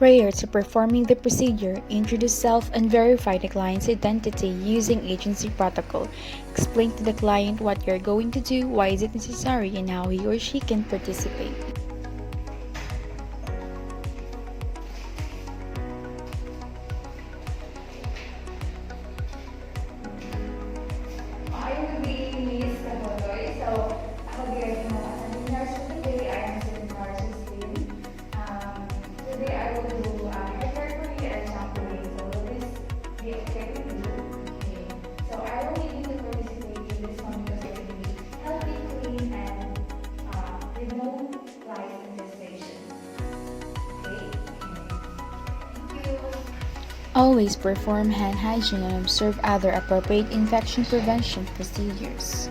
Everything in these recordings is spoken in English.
Prior to performing the procedure, introduce self and verify the client's identity using agency protocol. Explain to the client what you're going to do, why is it necessary, and how he or she can participate. I will be Miss Kabotoy. So, ako din yung nurse for today. I am student nurse Christine. Today I will do hair care for you and shampooing. So, will this be okay with you? Okay. So, I will need you to participate in this one because it will be healthy, clean, and with no lice infestation. Okay? Thank you. Always perform hand hygiene and observe other appropriate infection prevention procedures.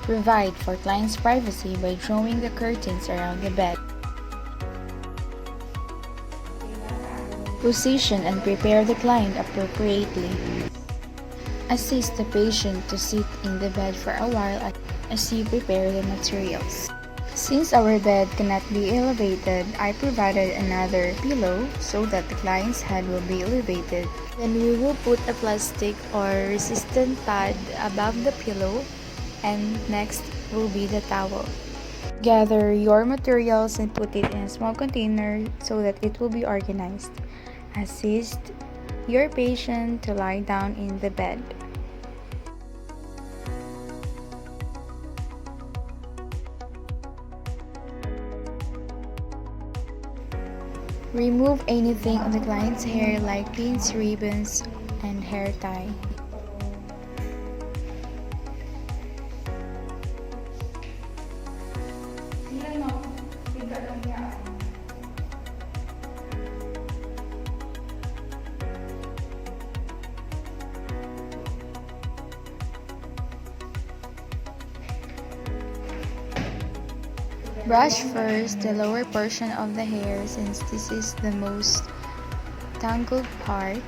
Provide for client's privacy by drawing the curtains around the bed. Position and prepare the client appropriately. Assist the patient to sit in the bed for a while as you prepare the materials. Since our bed cannot be elevated, I provided another pillow so that the client's head will be elevated. Then we will put a plastic or resistant pad above the pillow, and next will be the towel. Gather your materials and put it in a small container so that it will be organized. Assist your patient to lie down in the bed. Remove anything on the client's hair like pins, ribbons, and hair tie. Brush first the lower portion of the hair since this is the most tangled part.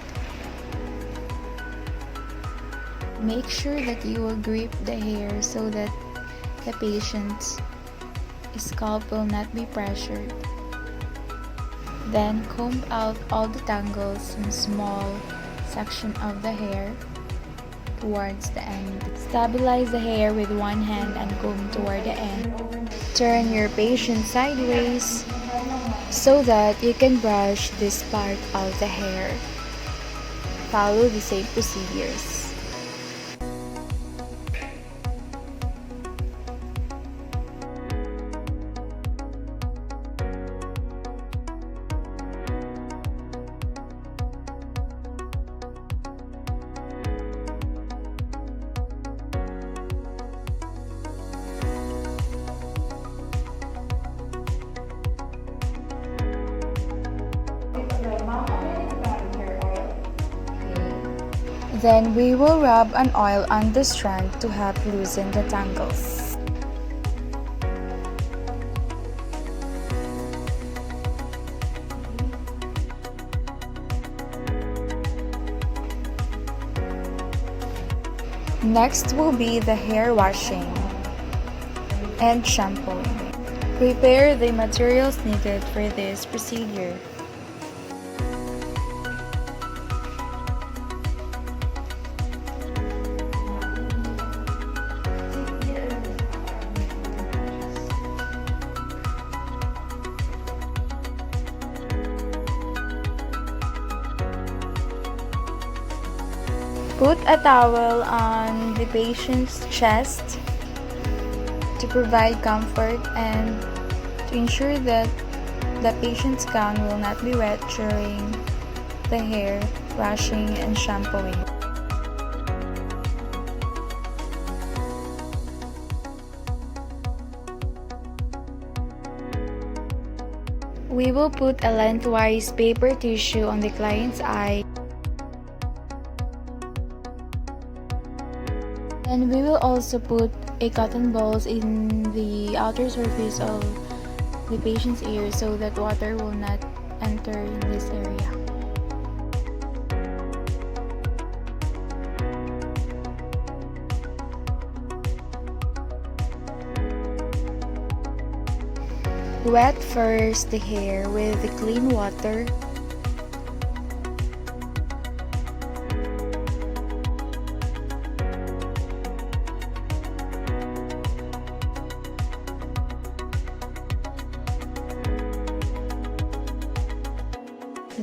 Make sure that you will grip the hair so that the patient's scalp will not be pressured. Then comb out all the tangles in small section of the hair towards the end. Stabilize the hair with one hand and comb toward the end. Turn your patient sideways so that you can brush this part of the hair. Follow the same procedures. Then we will rub an oil on the strand to help loosen the tangles. Next will be the hair washing and shampooing. Prepare the materials needed for this procedure. Put a towel on the patient's chest to provide comfort and to ensure that the patient's gown will not be wet during the hair washing and shampooing. We will put a lengthwise paper tissue on the client's eye. And we will also put a cotton balls in the outer surface of the patient's ear so that water will not enter in this area. Wet first the hair with the clean water.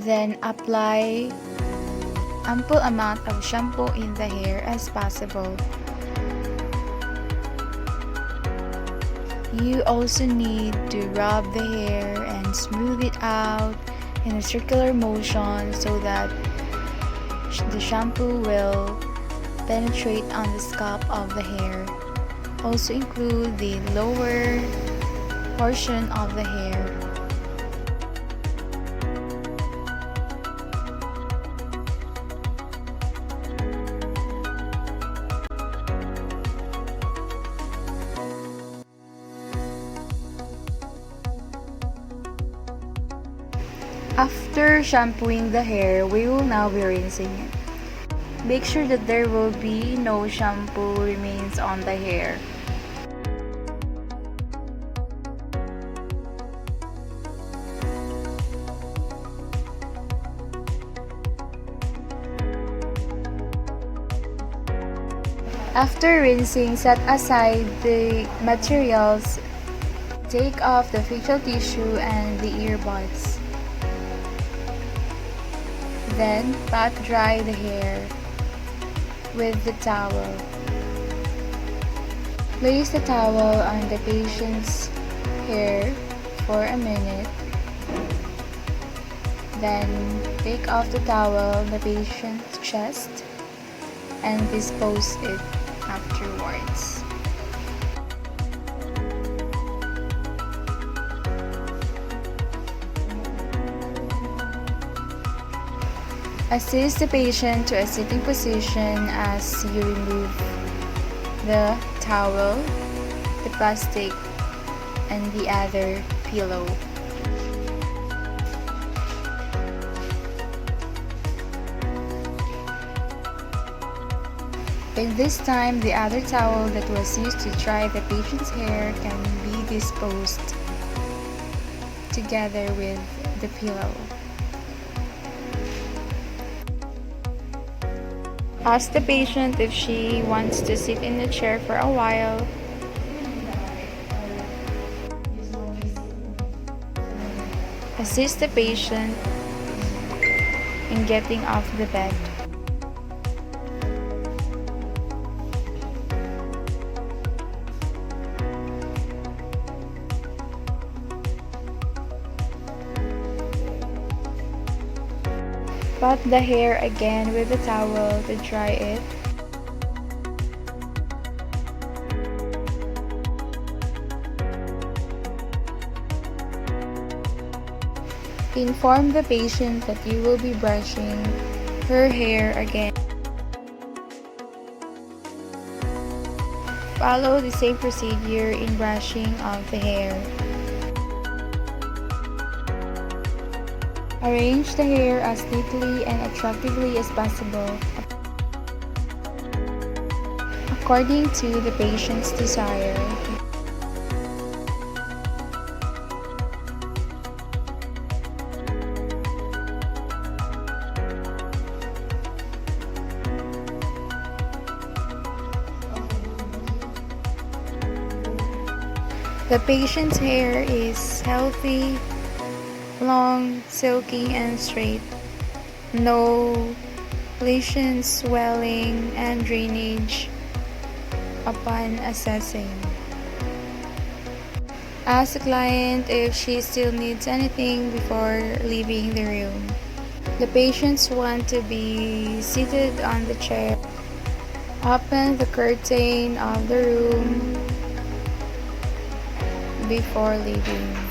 Then apply ample amount of shampoo in the hair as possible. You also need to rub the hair and smooth it out in a circular motion so that the shampoo will penetrate on the scalp of the hair. Also include the lower portion of the hair. After shampooing the hair, we will now be rinsing it. Make sure that there will be no shampoo remains on the hair. After rinsing, set aside the materials. Take off the facial tissue and the earbuds. Then, pat dry the hair with the towel. Place the towel on the patient's hair for a minute. Then, take off the towel on the patient's chest and dispose it afterwards. Assist the patient to a sitting position as you remove the towel, the plastic, and the other pillow. In this time, the other towel that was used to dry the patient's hair can be disposed together with the pillow. Ask the patient if she wants to sit in the chair for a while. Assist the patient in getting off the bed. Pat the hair again with the towel to dry it. Inform the patient that you will be brushing her hair again. Follow the same procedure in brushing of the hair. Arrange the hair as neatly and attractively as possible, according to the patient's desire. The patient's hair is healthy, long, silky, and straight. No lesions, swelling, and drainage upon assessing. Ask the client if she still needs anything before leaving the room. The patients want to be seated on the chair. Open the curtain of the room before leaving.